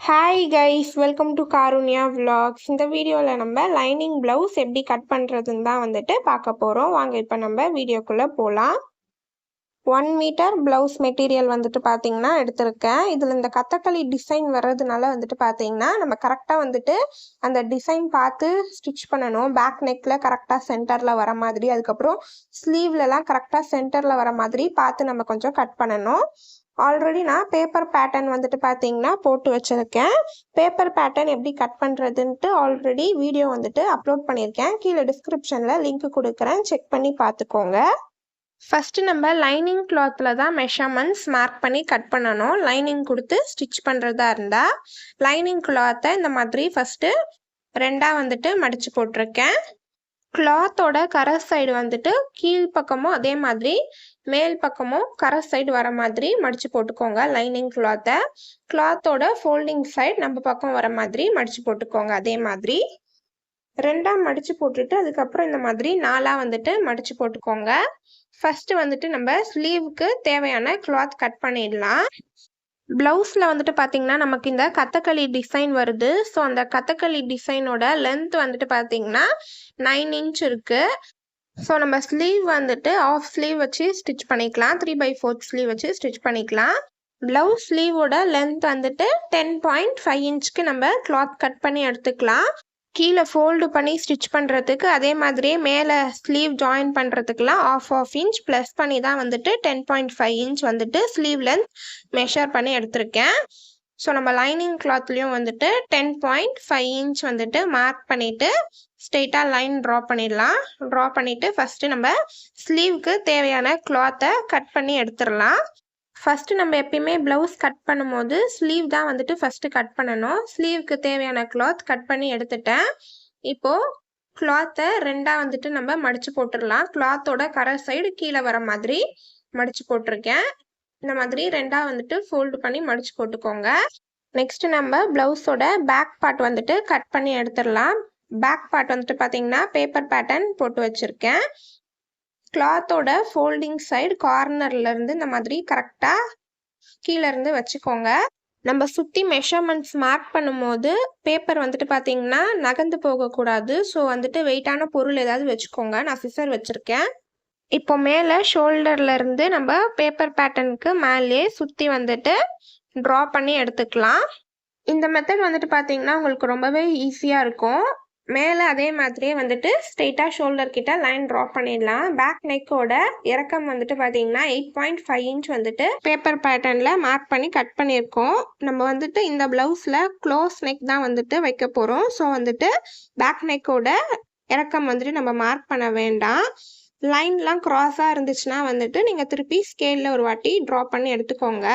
Hi guys, welcome to Karunya vlogs. இந்த வீடியோவில் நம்ம லைனிங் ப்ளவுஸ் எப்படி கட் பண்ணுறதுன்னு தான் பார்க்க போகிறோம். வாங்க இப்போ நம்ம வீடியோக்குள்ளே போகலாம். 1 மீட்டர் ப்ளவுஸ் மெட்டீரியல் பார்த்தீங்கன்னா எடுத்திருக்கேன். இதில் இந்த கத்தக்களி டிசைன் வர்றதுனால பார்த்தீங்கன்னா நம்ம கரெக்டாக அந்த டிசைன் பார்த்து ஸ்டிச் பண்ணணும். பேக் நெக்கில் கரெக்டாக சென்டரில் வர மாதிரி, அதுக்கப்புறம் ஸ்லீவ்லலாம் கரெக்டாக சென்டரில் வர மாதிரி பார்த்து நம்ம கொஞ்சம் கட் பண்ணணும். ஆல்ரெடி நான் பேப்பர் பேட்டர்ன் பார்த்தீங்கன்னா போட்டு வச்சுருக்கேன். பேப்பர் பேட்டர்ன் எப்படி கட் பண்ணுறதுன்ட்டு ஆல்ரெடி வீடியோ அப்லோட் பண்ணியிருக்கேன். கீழே டிஸ்கிரிப்ஷனில் லிங்க் கொடுக்குறேன், செக் பண்ணி பார்த்துக்கோங்க. ஃபஸ்ட்டு நம்ம லைனிங் கிளாத்தில் தான் மெஷர்மெண்ட்ஸ் மார்க் பண்ணி கட் பண்ணணும். லைனிங் கொடுத்து ஸ்டிச் பண்ணுறதா இருந்தால் லைனிங் கிளாத்தை இந்த மாதிரி ஃபஸ்ட்டு ரெண்டாக மடித்து போட்டிருக்கேன். கிளாத்தோட கரை சைடு கீழ் பக்கமும் அதே மாதிரி மேல் பக்கமும் கரை சைடு வர மாதிரி மடித்து போட்டுக்கோங்க. லைனிங் கிளாத்தோட ஃபோல்டிங் சைடு நம்ம பக்கம் வர மாதிரி மடித்து போட்டுக்கோங்க. அதே மாதிரி ரெண்டாக மடித்து போட்டுட்டு அதுக்கப்புறம் இந்த மாதிரி நாலாக மடித்து போட்டுக்கோங்க. ஃபஸ்ட்டு நம்ம ஸ்லீவுக்கு தேவையான கிளாத் கட் பண்ணிடலாம். ப்ளவுஸில் பார்த்தீங்கன்னா நமக்கு இந்த கத்தக்களி டிசைன் வருது. ஸோ அந்த கத்தக்களி டிசைனோட லென்த் பார்த்தீங்கன்னா 9 இன்ச் இருக்குது. ஸோ நம்ம ஸ்லீவ் ஆஃப் ஸ்லீவ் வச்சு ஸ்டிச் பண்ணிக்கலாம். 3/4 ஸ்லீவ் வச்சு ஸ்டிச் பண்ணிக்கலாம். ப்ளவுஸ் ஸ்லீவோட லென்த் 10.5 இன்ச்சுக்கு நம்ம கிளாத் கட் பண்ணி எடுத்துக்கலாம். கீழே ஃபோல்டு பண்ணி ஸ்டிச் பண்ணுறதுக்கு அதே மாதிரியே மேலே ஸ்லீவ் ஜாயின் பண்ணுறதுக்குலாம் ஆஃப் இன்ச் ப்ளஸ் பண்ணி தான் 10.5 இன்ச் ஸ்லீவ் லென்த் மெஷர் பண்ணி எடுத்திருக்கேன். ஸோ நம்ம லைனிங் கிளாத்லேயும் 10.5 இன்ச் மார்க் பண்ணிவிட்டு ஸ்ட்ரெயிட்டாக லைன் ட்ரா பண்ணிடலாம். ட்ரா பண்ணிவிட்டு ஃபஸ்ட்டு நம்ம ஸ்லீவுக்கு தேவையான கிளாத்தை கட் பண்ணி எடுத்துடலாம். ஃபஸ்ட்டு நம்ம எப்பயுமே ப்ளவுஸ் கட் பண்ணும்போது ஸ்லீவ் தான் ஃபஸ்ட்டு கட் பண்ணணும். ஸ்லீவுக்கு தேவையான கிளாத் கட் பண்ணி எடுத்துட்டேன். இப்போது கிளாத்தை ரெண்டாக நம்ம மடித்து போட்டுடலாம். கிளாத்தோட கரை சைடு கீழே வர மாதிரி மடித்து போட்டிருக்கேன். இந்த மாதிரி ரெண்டாக ஃபோல்டு பண்ணி மடித்து போட்டுக்கோங்க. நெக்ஸ்ட்டு நம்ம ப்ளவுஸோட பேக் பார்ட் கட் பண்ணி எடுத்துடலாம். பேக் பார்ட் பார்த்தீங்கன்னா பேப்பர் பேட்டர்ன் போட்டு வச்சுருக்கேன். கிளாத்தோட ஃபோல்டிங் சைடு கார்னர்லேருந்து இந்த மாதிரி கரெக்டாக கீழேருந்து வச்சுக்கோங்க. நம்ம சுற்றி மெஷர்மெண்ட்ஸ் மார்க் பண்ணும்போது பேப்பர் பார்த்தீங்கன்னா நகர்ந்து போகக்கூடாது. ஸோ வெயிட்டான பொருள் ஏதாவது வச்சுக்கோங்க. நான் சிசர் வச்சுருக்கேன். இப்போ மேலே ஷோல்டர்லேருந்து நம்ம பேப்பர் பேட்டர்னுக்கு மேலே சுற்றி ட்ரா பண்ணி எடுத்துக்கலாம். இந்த மெத்தட் பார்த்தீங்கன்னா உங்களுக்கு ரொம்பவே ஈஸியாக இருக்கும். மேலே அதே மாதிரியே ஸ்ட்ரெயிட்டாக ஷோல்டர் கிட்ட லைன் ட்ரா பண்ணிடலாம். பேக் நெக்கோட இறக்கம் பார்த்தீங்கன்னா 8.5 இன்ச் பேப்பர் பேட்டர்னில் மார்க் பண்ணி கட் பண்ணியிருக்கோம். நம்ம இந்த ப்ளவுஸில் க்ளோஸ் நெக் தான் வைக்க போகிறோம். ஸோ பேக் நெக்கோட இறக்கம் நம்ம மார்க் பண்ண வேண்டாம். லைன்லாம் க்ராஸாக இருந்துச்சுன்னா நீங்கள் திருப்பி ஸ்கேலில் ஒரு வாட்டி ட்ரா பண்ணி எடுத்துக்கோங்க.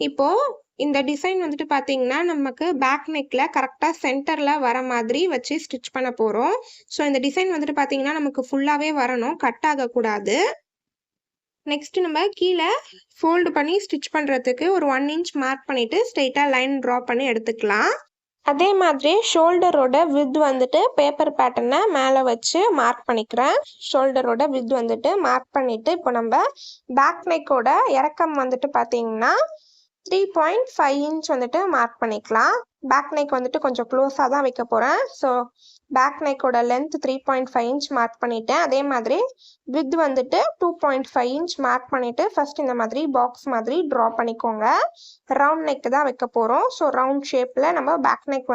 இப்போது இந்த டிசைன் பார்த்தீங்கன்னா நமக்கு பேக் நெக்கில் கரெக்டாக சென்டரில் வர மாதிரி வச்சு ஸ்டிச் பண்ண போகிறோம். ஸோ இந்த டிசைன் பார்த்தீங்கன்னா நமக்கு ஃபுல்லாகவே வரணும், கட் ஆகக்கூடாது. நெக்ஸ்ட்டு நம்ம கீழே ஃபோல்டு பண்ணி ஸ்டிச் பண்ணுறதுக்கு ஒரு 1 இன்ச் மார்க் பண்ணிவிட்டு ஸ்ட்ரெயிட்டாக லைன் ட்ரா பண்ணி எடுத்துக்கலாம். அதே மாதிரி ஷோல்டரோட வித் பேப்பர் பேட்டர்னை மேலே வச்சு மார்க் பண்ணிக்கிறேன். ஷோல்டரோட வித் மார்க் பண்ணிவிட்டு இப்போ நம்ம பேக் நெக்கோட இறக்கம் பார்த்தீங்கன்னா 3.5 இன்ச் மார்க் பண்ணிக்கலாம். பேக் நெக் கொஞ்சம் க்ளோஸாக தான் வைக்க போகிறேன். ஸோ பேக் நெக்கோட லென்த் 3.5 இன்ச் மார்க் பண்ணிட்டேன். அதே மாதிரி வித் 2.5 இன்ச் மார்க் பண்ணிவிட்டு ஃபஸ்ட் இந்த மாதிரி பாக்ஸ் மாதிரி ட்ரா பண்ணிக்கோங்க. ரவுண்ட் நெக் தான் வைக்க போகிறோம். ஸோ ரவுண்ட் ஷேப்பில் நம்ம பேக் நெக்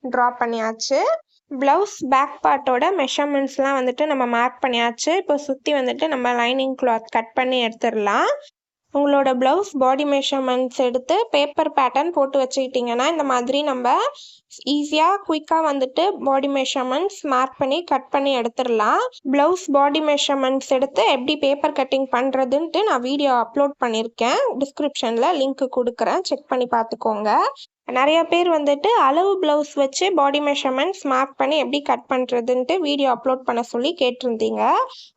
ட்ரா பண்ணியாச்சு. ப்ளவுஸ் பேக் பார்ட்டோட மெஷர்மெண்ட்ஸ்லாம் நம்ம மார்க் பண்ணியாச்சு. இப்போ சுற்றி நம்ம லைனிங் கிளாத் கட் பண்ணி எடுத்துடலாம். உங்களோட ப்ளவுஸ் பாடி மெஷர்மெண்ட்ஸ் எடுத்து பேப்பர் பேட்டர்ன் போட்டு வச்சுக்கிட்டிங்கன்னா இந்த மாதிரி நம்ம ஈஸியாக குயிக்காக பாடி மெஷர்மெண்ட்ஸ் மார்க் பண்ணி கட் பண்ணி எடுத்துடலாம். ப்ளவுஸ் பாடி மெஷர்மெண்ட்ஸ் எடுத்து எப்படி பேப்பர் கட்டிங் பண்ணுறதுன்ட்டு நான் வீடியோ அப்லோட் பண்ணியிருக்கேன். டிஸ்கிரிப்ஷனில் லிங்க் கொடுக்குறேன், செக் பண்ணி பார்த்துக்கோங்க. நிறைய பேர் அளவு ப்ளவுஸ் வச்சு பாடி மெஷர்மெண்ட்ஸ் மார்க் பண்ணி எப்படி கட் பண்ணுறதுன்ட்டு வீடியோ அப்லோட் பண்ண சொல்லி கேட்டிருந்தீங்க.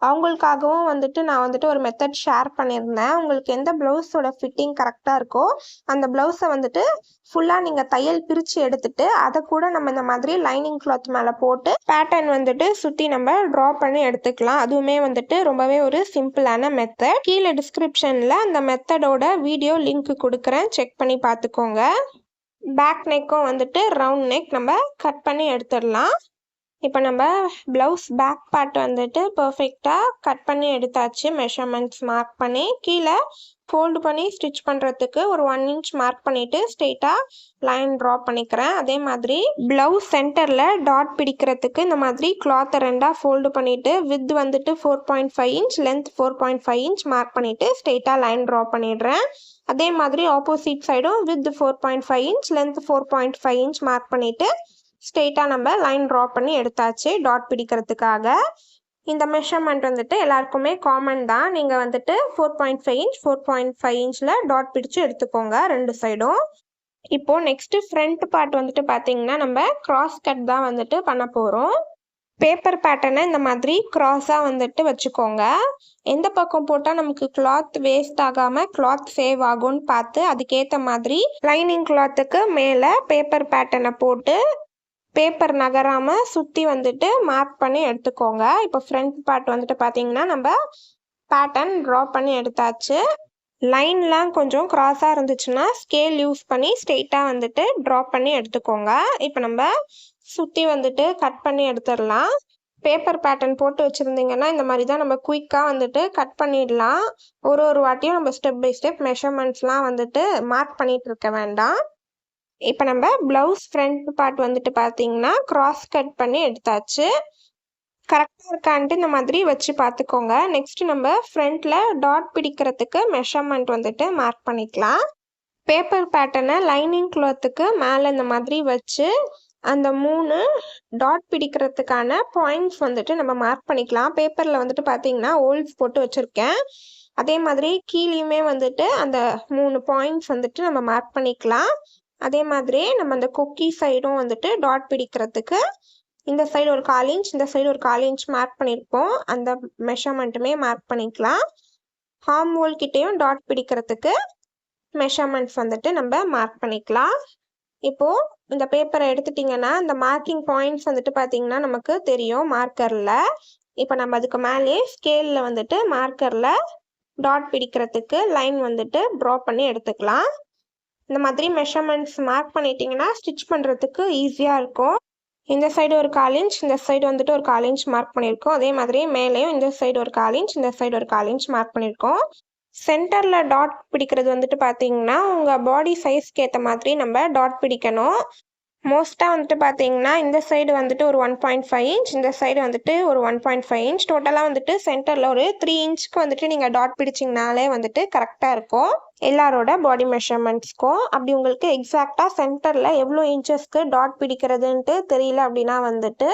அவங்களுக்காகவும் நான் ஒரு மெத்தட் ஷேர் பண்ணியிருந்தேன். உங்களுக்கு எந்த ப்ளவுஸோட ஃபிட்டிங் கரெக்டாக இருக்கோ அந்த ப்ளவுஸை ஃபுல்லாக நீங்கள் தையல் பிரித்து எடுத்துட்டு அதை கூட நம்ம இந்த மாதிரி லைனிங் கிளாத் மேலே போட்டு பேட்டர்ன் சுற்றி நம்ம ட்ரா பண்ணி எடுத்துக்கலாம். அதுவுமே ரொம்பவே ஒரு சிம்பிளான மெத்தட். கீழே டிஸ்கிரிப்ஷனில் அந்த மெத்தடோட வீடியோ லிங்க் கொடுக்குறேன், செக் பண்ணி பார்த்துக்கோங்க. பேக் நெக்கும் வந்துட்டு ரவுண்ட் நெக் நம்ம கட் பண்ணி எடுத்துடலாம். இப்போ நம்ம ப்ளவுஸ் பேக் பார்ட் வந்துட்டு பர்ஃபெக்டாக கட் பண்ணி எடுத்தாச்சு. மெஷர்மெண்ட்ஸ் மார்க் பண்ணி கீழே ஃபோல்டு பண்ணி ஸ்டிச் பண்ணுறதுக்கு ஒரு 1 inch மார்க் பண்ணிவிட்டு ஸ்ட்ரெயிட்டாக லைன் ட்ரா பண்ணிக்கிறேன். அதே மாதிரி ப்ளவுஸ் சென்டரில் டாட் பிடிக்கிறதுக்கு இந்த மாதிரி கிளாத்தை ரெண்டாக ஃபோல்டு பண்ணிவிட்டு வித் வந்துட்டு 4.5 inch லென்த் 4.5 inch மார்க் பண்ணிவிட்டு ஸ்ட்ரெயிட்டாக லைன் ட்ரா பண்ணிடுறேன். அதே மாதிரி ஆப்போசிட் சைடும் with 4.5 inch length 4.5 inch mark பண்ணிவிட்டு ஸ்ட்ரெயிட்டாக நம்ம லைன் ட்ரா பண்ணி எடுத்தாச்சு டாட் பிடிக்கிறதுக்காக. இந்த மெஷர்மெண்ட் வந்துட்டு எல்லாருக்குமே காமன் தான். நீங்கள் வந்துட்டு 4.5 inch 4.5 inchல டாட் பிடிச்சு எடுத்துக்கோங்க 2 சைடும். இப்போது நெக்ஸ்ட்டு ஃப்ரண்ட் பார்ட் வந்துட்டு பார்த்தீங்கன்னா நம்ம கிராஸ் கட் தான் வந்துட்டு பண்ண போகிறோம். பேப்பர் பேட்டர்னை இந்த மாதிரி கிராஸாக வந்துட்டு வச்சுக்கோங்க. எந்த பக்கம் போட்டால் நமக்கு கிளாத் வேஸ்ட் ஆகாமல் கிளாத் சேவ் ஆகும்னு பார்த்து அதுக்கேற்ற மாதிரி லைனிங் கிளாத்துக்கு மேலே பேப்பர் பேட்டர்னை போட்டு பேப்பர் நகராமல் சுற்றி வந்துட்டு மார்க் பண்ணி எடுத்துக்கோங்க. இப்போ ஃப்ரண்ட் பார்ட் வந்துட்டு பார்த்தீங்கன்னா நம்ம பேட்டர்ன் ட்ரா பண்ணி எடுத்தாச்சு. லைன்லாம் கொஞ்சம் கிராஸாக இருந்துச்சுன்னா ஸ்கேல் யூஸ் பண்ணி ஸ்ட்ரெயிட்டாக வந்துட்டு ட்ரா பண்ணி எடுத்துக்கோங்க. இப்போ நம்ம சுற்றி வந்துட்டு கட் பண்ணி எடுத்துடலாம். பேப்பர் பேட்டர்ன் போட்டு வச்சுருந்தீங்கன்னா இந்த மாதிரி தான் நம்ம குயிக்காக வந்துட்டு கட் பண்ணிடலாம். ஒரு வாட்டியும் நம்ம ஸ்டெப் பை ஸ்டெப் மெஷர்மெண்ட்ஸ்லாம் வந்துட்டு மார்க் பண்ணிகிட்டு இருக்க வேண்டாம். இப்போ நம்ம ப்ளவுஸ் ஃப்ரண்ட் பார்ட் வந்துட்டு பார்த்தீங்கன்னா கிராஸ் கட் பண்ணி எடுத்தாச்சு. கரெக்டாக இருக்கான்ட்டு இந்த மாதிரி வச்சு பார்த்துக்கோங்க. நெக்ஸ்ட் நம்ம ஃப்ரண்ட்டில் டாட் பிடிக்கிறதுக்கு மெஷர்மெண்ட் வந்துட்டு மார்க் பண்ணிக்கலாம். பேப்பர் பேட்டர்னை லைனிங் கிளாத்துக்கு மேலே இந்த மாதிரி வச்சு அந்த 3 டாட் பிடிக்கிறதுக்கான பாயிண்ட்ஸ் வந்துட்டு நம்ம மார்க் பண்ணிக்கலாம். பேப்பரில் வந்துட்டு பார்த்தீங்கன்னா ஹோல்ஸ் போட்டு வச்சுருக்கேன். அதே மாதிரி கீழேயுமே வந்துட்டு அந்த 3 பாயிண்ட்ஸ் வந்துட்டு நம்ம மார்க் பண்ணிக்கலாம். அதே மாதிரி நம்ம அந்த கொக்கி சைடும் வந்துட்டு டாட் பிடிக்கிறதுக்கு இந்த சைடு ஒரு 1/4 inch இந்த சைடு ஒரு 1/4 inch மார்க் பண்ணியிருப்போம். அந்த மெஷர்மெண்ட்டுமே மார்க் பண்ணிக்கலாம். ஹார்ம் ஹோல் கிட்டேயும் டாட் பிடிக்கிறதுக்கு மெஷர்மெண்ட்ஸ் வந்துட்டு நம்ம மார்க் பண்ணிக்கலாம். இப்போது இந்த பேப்பரை எடுத்துட்டிங்கன்னா இந்த மார்க்கிங் பாயிண்ட்ஸ் வந்துட்டு பார்த்தீங்கன்னா நமக்கு தெரியும் மார்க்கரில். இப்போ நம்ம அதுக்கு மேலேயே ஸ்கேலில் வந்துட்டு மார்க்கரில் டாட் பிடிக்கிறதுக்கு லைன் வந்துட்டு ட்ரா பண்ணி எடுத்துக்கலாம். இந்த மாதிரி மெஷர்மெண்ட்ஸ் மார்க் பண்ணிட்டீங்கன்னா ஸ்டிச் பண்ணுறதுக்கு ஈஸியாக இருக்கும். இந்த சைடு ஒரு 1/4 inch இந்த சைடு வந்துட்டு ஒரு 1/4 inch மார்க் பண்ணியிருக்கோம். அதே மாதிரி மேலேயும் இந்த சைடு ஒரு 1/4 inch இந்த சைடு ஒரு 1/4 inch மார்க் பண்ணியிருக்கோம். சென்டரில் டாட் பிடிக்கிறது வந்துட்டு பார்த்தீங்கன்னா உங்கள் பாடி சைஸ்க்கு ஏற்ற மாதிரி நம்ம டாட் பிடிக்கணும். மோஸ்ட்டாக வந்துட்டு பார்த்தீங்கன்னா இந்த சைடு வந்துட்டு ஒரு 1.5 inch இந்த சைடு வந்துட்டு ஒரு 1.5 inch டோட்டலாக வந்துட்டு சென்டரில் ஒரு 3 inchக்கு வந்துட்டு நீங்கள் டாட் பிடிச்சிங்கனாலே வந்துட்டு கரெக்டாக இருக்கும் எல்லாரோட பாடி மெஷர்மெண்ட்ஸ்க்கும். அப்படி உங்களுக்கு எக்ஸாக்டாக சென்டரில் எவ்வளோ இன்ச்சஸ்க்கு டாட் பிடிக்கிறதுன்ட்டு தெரியல அப்படின்னா வந்துட்டு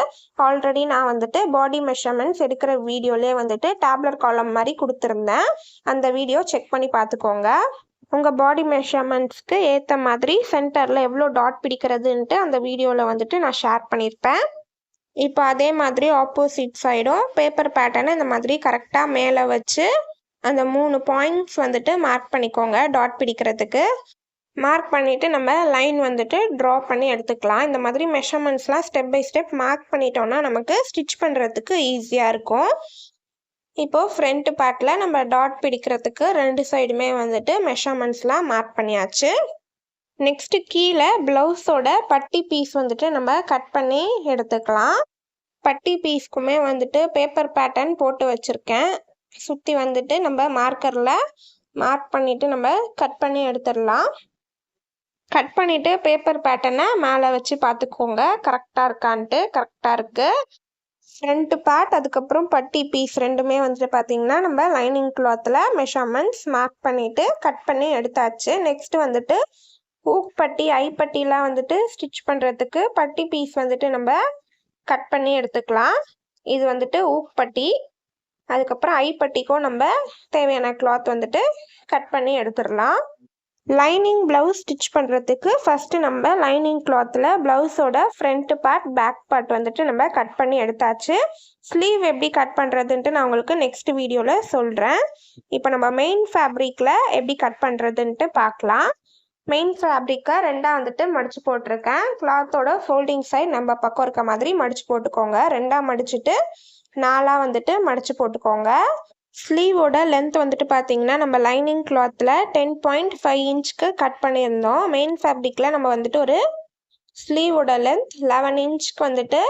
ஆல்ரெடி நான் வந்துட்டு பாடி மெஷர்மெண்ட்ஸ் எடுக்கிற வீடியோலேயே வந்துட்டு டேப்லர் காலம் மாதிரி கொடுத்துருந்தேன். அந்த வீடியோ செக் பண்ணி பார்த்துக்கோங்க. உங்கள் பாடி மெஷர்மெண்ட்ஸ்க்கு ஏற்ற மாதிரி சென்டரில் எவ்வளோ டாட் பிடிக்கிறதுன்ட்டு அந்த வீடியோவில் வந்துட்டு நான் ஷேர் பண்ணியிருப்பேன். இப்போ அதே மாதிரி ஆப்போசிட் சைடும் பேப்பர் பேட்டர்னை இந்த மாதிரி கரெக்டாக மேலே வச்சு அந்த 3 பாயிண்ட்ஸ் வந்துட்டு மார்க் பண்ணிக்கோங்க டாட் பிடிக்கிறதுக்கு. மார்க் பண்ணிவிட்டு நம்ம லைன் வந்துட்டு ட்ரா பண்ணி எடுத்துக்கலாம். இந்த மாதிரி மெஷர்மெண்ட்ஸ்லாம் ஸ்டெப் பை ஸ்டெப் மார்க் பண்ணிட்டோம்னா நமக்கு ஸ்டிச் பண்ணுறதுக்கு ஈஸியாக இருக்கும். இப்போது ஃப்ரண்ட் பார்ட்டில் நம்ம டாட் பிடிக்கிறதுக்கு 2 சைடுமே வந்துட்டு மெஷர்மெண்ட்ஸ்லாம் மார்க் பண்ணியாச்சு. நெக்ஸ்ட்டு கீழே ப்ளவுஸோட பட்டி பீஸ் வந்துட்டு நம்ம கட் பண்ணி எடுத்துக்கலாம். பட்டி பீஸ்க்குமே வந்துட்டு பேப்பர் பேட்டர்ன் போட்டு வச்சுருக்கேன். சுற்றி வந்துட்டு நம்ம மார்க்கரில் மார்க் பண்ணிவிட்டு நம்ம கட் பண்ணி எடுத்துடலாம். கட் பண்ணிவிட்டு பேப்பர் பேட்டர்னை மேலே வச்சு பார்த்துக்கோங்க கரெக்டாக இருக்கான்ட்டு. கரெக்டாக இருக்குது. ஃப்ரண்ட் பார்ட் அதுக்கப்புறம் பட்டி பீஸ் ரெண்டுமே வந்துட்டு பார்த்தீங்கன்னா நம்ம லைனிங் கிளாத்தில் மெஷர்மெண்ட்ஸ் மார்க் பண்ணிவிட்டு கட் பண்ணி எடுத்தாச்சு. நெக்ஸ்ட் வந்துட்டு ஊக் பட்டி ஐப்பட்டிலாம் வந்துட்டு ஸ்டிச் பண்ணுறதுக்கு பட்டி பீஸ் வந்துட்டு நம்ம கட் பண்ணி எடுத்துக்கலாம். இது வந்துட்டு ஊக் பட்டி. அதுக்கப்புறம் ஐப்பட்டிக்கும் நம்ம தேவையான கிளாத் வந்துட்டு கட் பண்ணி எடுத்துடலாம். லைனிங் ப்ளவுஸ் ஸ்டிச் பண்ணுறதுக்கு ஃபஸ்ட்டு நம்ம லைனிங் கிளாத்தில் ப்ளவுஸோட ஃப்ரண்ட் பார்ட் பேக் பார்ட் வந்துட்டு நம்ம கட் பண்ணி எடுத்தாச்சு. ஸ்லீவ் எப்படி கட் பண்ணுறதுன்ட்டு நான் உங்களுக்கு நெக்ஸ்ட் வீடியோவில் சொல்கிறேன். இப்போ நம்ம மெயின் ஃபேப்ரிக்கில் எப்படி கட் பண்ணுறதுன்ட்டு பார்க்கலாம். மெயின் ஃபேப்ரிக்கை 2ஆக வந்துட்டு மடித்து போட்டிருக்கேன். கிளாத்தோட ஃபோல்டிங் சைடு நம்ம பக்கம் இருக்க மாதிரி மடித்து போட்டுக்கோங்க. 2ஆக மடிச்சுட்டு 4ஆக வந்துட்டு மடித்து போட்டுக்கோங்க. ஸ்லீவோட லென்த் வந்துட்டு பார்த்தீங்கன்னா நம்ம லைனிங் கிளாத்தில் 10.5 இன்ச்சுக்கு கட் பண்ணியிருந்தோம். மெயின் ஃபேப்ரிக்கில் நம்ம வந்துட்டு ஒரு ஸ்லீவோட லென்த் 11 இன்ச்சுக்கு வந்துட்டு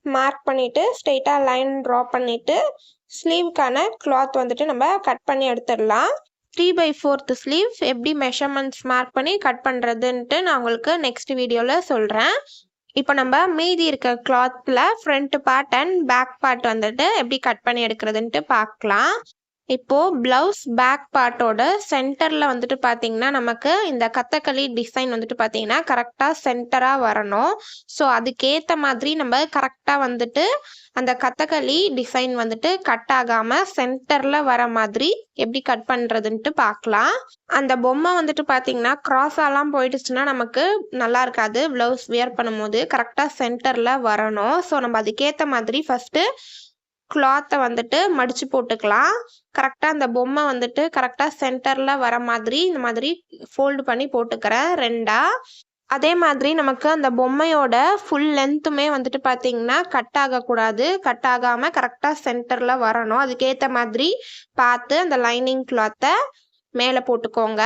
மார்க் பண்ணிவிட்டு ஸ்ட்ரெயிட்டாக லைன் ட்ரா பண்ணிவிட்டு ஸ்லீவுக்கான கிளாத் வந்துட்டு நம்ம கட் பண்ணி எடுத்துடலாம். 3/4 ஸ்லீவ் எப்படி மெஷர்மெண்ட்ஸ் மார்க் பண்ணி கட் பண்ணுறதுன்ட்டு நான் உங்களுக்கு நெக்ஸ்ட் வீடியோவில் சொல்கிறேன். இப்போ நம்ம மீதி இருக்க கிளாத்தில் front part and back part வந்துட்டு எப்படி கட் பண்ணி எடுக்கிறதுன்ட்டு பார்க்கலாம். இப்போது ப்ளவுஸ் பேக் பார்ட்டோட சென்டரில் வந்துட்டு பார்த்தீங்கன்னா நமக்கு இந்த கத்தக்களி டிசைன் வந்துட்டு பார்த்தீங்கன்னா கரெக்டாக சென்டராக வரணும். ஸோ அதுக்கேற்ற மாதிரி நம்ம கரெக்டாக வந்துட்டு அந்த கத்தக்களி டிசைன் வந்துட்டு கட் ஆகாமல் சென்டரில் வர மாதிரி எப்படி கட் பண்ணுறதுன்ட்டு பார்க்கலாம். அந்த பொம்மை வந்துட்டு பார்த்தீங்கன்னா க்ராஸாலாம் போயிடுச்சுன்னா நமக்கு நல்லா இருக்காது. ப்ளவுஸ் வியர் பண்ணும்போது கரெக்டாக சென்டரில் வரணும். ஸோ நம்ம அதுக்கேற்ற மாதிரி ஃபஸ்ட்டு கிளாத்தை வந்துட்டு மடித்து போட்டுக்கலாம். கரெக்டாக அந்த பொம்மை வந்துட்டு கரெக்டாக சென்டரில் வர மாதிரி இந்த மாதிரி ஃபோல்டு பண்ணி போட்டுக்கிறேன் ரெண்டாக. அதே மாதிரி நமக்கு அந்த பொம்மையோட ஃபுல் லென்த்துமே வந்துட்டு பார்த்தீங்கன்னா கட் ஆகக்கூடாது. கட் ஆகாமல் கரெக்டாக சென்டரில் வரணும். அதுக்கேற்ற மாதிரி பார்த்து அந்த லைனிங் கிளாத்தை மேலே போட்டுக்கோங்க.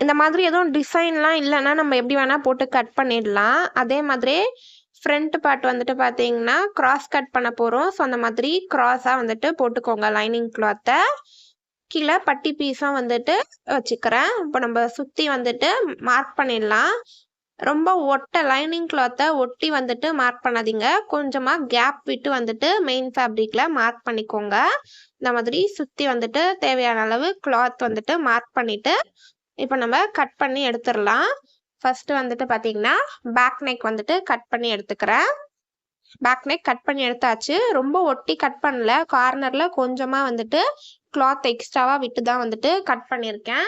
இந்த மாதிரி எதுவும் டிசைன்லாம் இல்லைன்னா நம்ம எப்படி வேணால் போட்டு கட் பண்ணிடலாம். அதே மாதிரி ஃப்ரண்ட் பார்ட் வந்துட்டு பார்த்தீங்கன்னா கிராஸ் கட் பண்ண போகிறோம். ஸோ அந்த மாதிரி கிராஸாக வந்துட்டு போட்டுக்கோங்க லைனிங் கிளாத்தை. கீழே பட்டி பீஸாக வந்துட்டு வச்சுக்கிறேன். இப்போ நம்ம சுற்றி வந்துட்டு மார்க் பண்ணிடலாம். ரொம்ப லைனிங் கிளாத்தை ஒட்டி வந்துட்டு மார்க் பண்ணாதீங்க. கொஞ்சமாக கேப் விட்டு வந்துட்டு மெயின் ஃபேப்ரிக்கில் மார்க் பண்ணிக்கோங்க. இந்த மாதிரி சுற்றி வந்துட்டு தேவையான அளவு கிளாத் வந்துட்டு மார்க் பண்ணிவிட்டு இப்போ நம்ம கட் பண்ணி எடுத்துடலாம். ஃபஸ்ட்டு வந்துட்டு பார்த்தீங்கன்னா பேக் நெக் வந்துட்டு கட் பண்ணி எடுத்துக்கிறேன். பேக் நெக் கட் பண்ணி எடுத்தாச்சு. ரொம்ப ஒட்டி கட் பண்ணல. கார்னரில் கொஞ்சமாக வந்துட்டு கிளாத் எக்ஸ்ட்ராவாக விட்டு தான் வந்துட்டு கட் பண்ணியிருக்கேன்.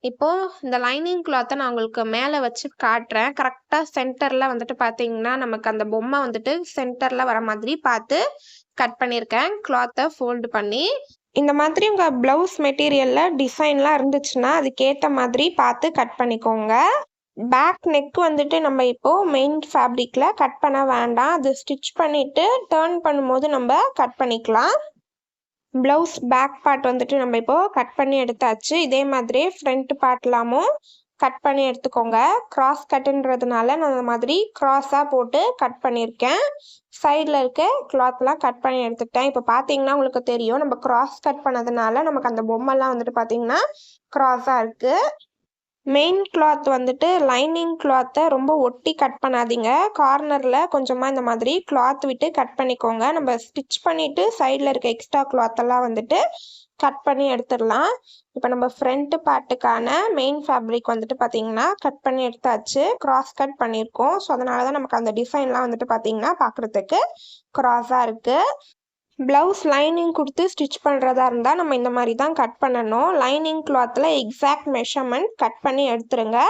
இப்போது இந்த லைனிங் கிளாத்தை நான் உங்களுக்கு மேலே வச்சு காட்டுறேன். கரெக்டாக சென்டரில் வந்துட்டு பார்த்தீங்கன்னா நமக்கு அந்த பொம்மை வந்துட்டு சென்டரில் வர மாதிரி பார்த்து கட் பண்ணியிருக்கேன். கிளாத்தை ஃபோல்டு பண்ணி இந்த மாதிரி உங்கள் ப்ளவுஸ் மெட்டீரியலில் டிசைன்லாம் இருந்துச்சுன்னா அதுக்கேற்ற மாதிரி பார்த்து கட் பண்ணிக்கோங்க. பேக் நெக் வந்துட்டு நம்ம இப்போது மெயின் ஃபேப்ரிக்கில் கட் பண்ண வேண்டாம். அது ஸ்டிச் பண்ணிவிட்டு டர்ன் பண்ணும்போது நம்ம கட் பண்ணிக்கலாம். ப்ளவுஸ் பேக் பார்ட் வந்துட்டு நம்ம இப்போது கட் பண்ணி எடுத்தாச்சு. இதே மாதிரி ஃப்ரண்ட் பார்ட்லாமும் கட் பண்ணி எடுத்துக்கோங்க. கிராஸ் கட்டுன்றதுனால நான் அந்த மாதிரி க்ராஸாக போட்டு கட் பண்ணியிருக்கேன். சைடில் இருக்க கிளாத்லாம் கட் பண்ணி எடுத்துக்கிட்டேன். இப்போ பார்த்தீங்கன்னா உங்களுக்கு தெரியும் நம்ம கிராஸ் கட் பண்ணதுனால நமக்கு அந்த பொம்மைலாம் வந்துட்டு பார்த்தீங்கன்னா க்ராஸாக இருக்குது. மெயின் கிளாத் வந்துட்டு லைனிங் கிளாத்தை ரொம்ப ஒட்டி கட் பண்ணாதீங்க. கார்னரில் கொஞ்சமாக இந்த மாதிரி கிளாத் விட்டு கட் பண்ணிக்கோங்க. நம்ம ஸ்டிச் பண்ணிவிட்டு சைடில் இருக்க எக்ஸ்ட்ரா கிளாத்தெல்லாம் வந்துட்டு கட் பண்ணி எடுத்துடலாம். இப்போ நம்ம ஃப்ரண்ட் பார்ட்டுக்கான மெயின் ஃபேப்ரிக் வந்துட்டு பார்த்தீங்கன்னா கட் பண்ணி எடுத்தாச்சு. கிராஸ் கட் பண்ணியிருக்கோம். ஸோ அதனால தான் நமக்கு அந்த டிசைன்லாம் வந்துட்டு பார்த்தீங்கன்னா பார்க்குறதுக்கு க்ராஸாக இருக்குது. ப்ளவுஸ் லைனிங் கொடுத்து ஸ்டிச் பண்ணுறதா இருந்தால் நம்ம இந்த மாதிரி தான் கட் பண்ணணும். லைனிங் கிளாத்தில் எக்ஸாக்ட் மெஷர்மெண்ட் கட் பண்ணி எடுத்துருங்க.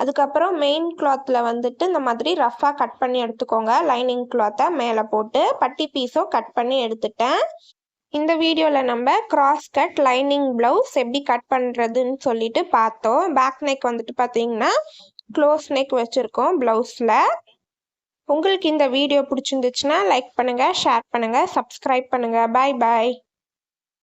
அதுக்கப்புறம் மெயின் கிளாத்தில் வந்துட்டு இந்த மாதிரி ரஃபாக கட் பண்ணி எடுத்துக்கோங்க. லைனிங் கிளாத்தை மேலே போட்டு பட்டி பீஸும் கட் பண்ணி எடுத்துட்டேன். இந்த வீடியோவில் நம்ம கிராஸ் கட் லைனிங் ப்ளவுஸ் எப்படி கட் பண்ணுறதுன்னு சொல்லிட்டு பார்த்தோம். பேக் நெக் வந்துட்டு பார்த்தீங்கன்னா க்ளோஸ் நெக் வச்சுருக்கோம் ப்ளவுஸில். உங்களுக்கு இந்த வீடியோ பிடிச்சிருந்துச்சுன்னா லைக் பண்ணுங்கள், ஷேர் பண்ணுங்கள், சப்ஸ்கிரைப் பண்ணுங்கள். பாய் பாய்.